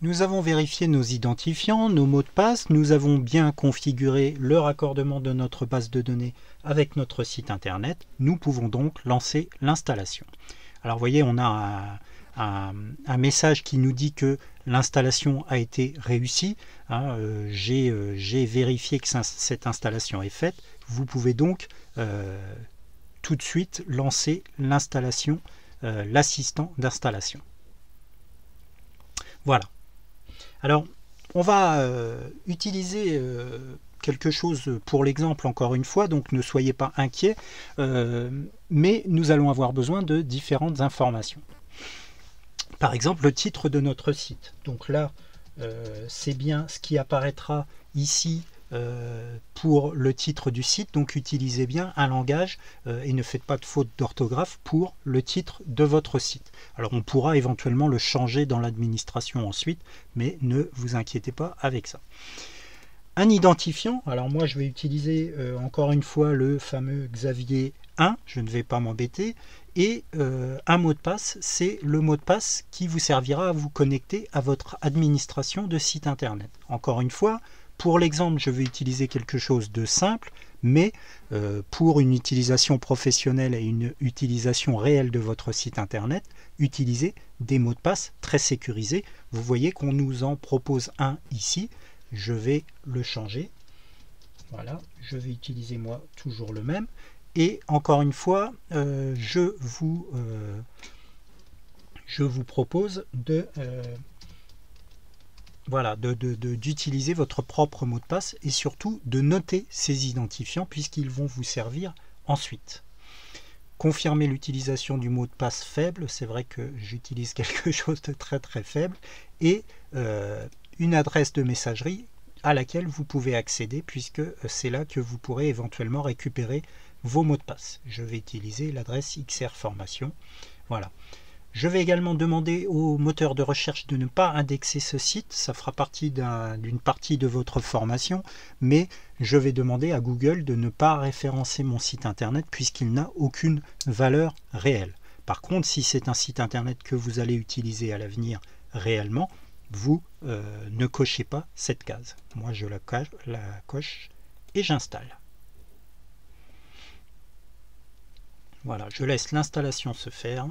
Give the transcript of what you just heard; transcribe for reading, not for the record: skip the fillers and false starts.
Nous avons vérifié nos identifiants, nos mots de passe, nous avons bien configuré le raccordement de notre base de données avec notre site internet. Nous pouvons donc lancer l'installation. Alors vous voyez, on a un message qui nous dit que l'installation a été réussie. J'ai vérifié que cette installation est faite. Vous pouvez donc tout de suite lancer l'installation, l'assistant d'installation. Voilà. Alors, on va utiliser quelque chose pour l'exemple encore une fois, donc ne soyez pas inquiets, mais nous allons avoir besoin de différentes informations. Par exemple, le titre de notre site. Donc là, c'est bien ce qui apparaîtra ici pour le titre du site, donc utilisez bien un langage et ne faites pas de faute d'orthographe pour le titre de votre site. Alors on pourra éventuellement le changer dans l'administration ensuite, mais ne vous inquiétez pas avec ça. Un identifiant, alors moi je vais utiliser encore une fois le fameux Xavier 1, je ne vais pas m'embêter, et un mot de passe, c'est le mot de passe qui vous servira à vous connecter à votre administration de site internet. Encore une fois, pour l'exemple, je vais utiliser quelque chose de simple, mais pour une utilisation professionnelle et une utilisation réelle de votre site internet, utilisez des mots de passe très sécurisés. Vous voyez qu'on nous en propose un ici. Je vais le changer. Voilà, je vais utiliser moi toujours le même. Et encore une fois, je vous propose de... voilà, d'utiliser votre propre mot de passe et surtout de noter ces identifiants puisqu'ils vont vous servir ensuite. Confirmer l'utilisation du mot de passe faible, c'est vrai que j'utilise quelque chose de très très faible, et une adresse de messagerie à laquelle vous pouvez accéder puisque c'est là que vous pourrez éventuellement récupérer vos mots de passe. Je vais utiliser l'adresse XR Formation. Voilà. Je vais également demander au moteur de recherche de ne pas indexer ce site, ça fera partie d'une partie de votre formation, mais je vais demander à Google de ne pas référencer mon site internet puisqu'il n'a aucune valeur réelle. Par contre, si c'est un site internet que vous allez utiliser à l'avenir réellement, vous ne cochez pas cette case. Moi je la coche et j'installe. Voilà, je laisse l'installation se faire.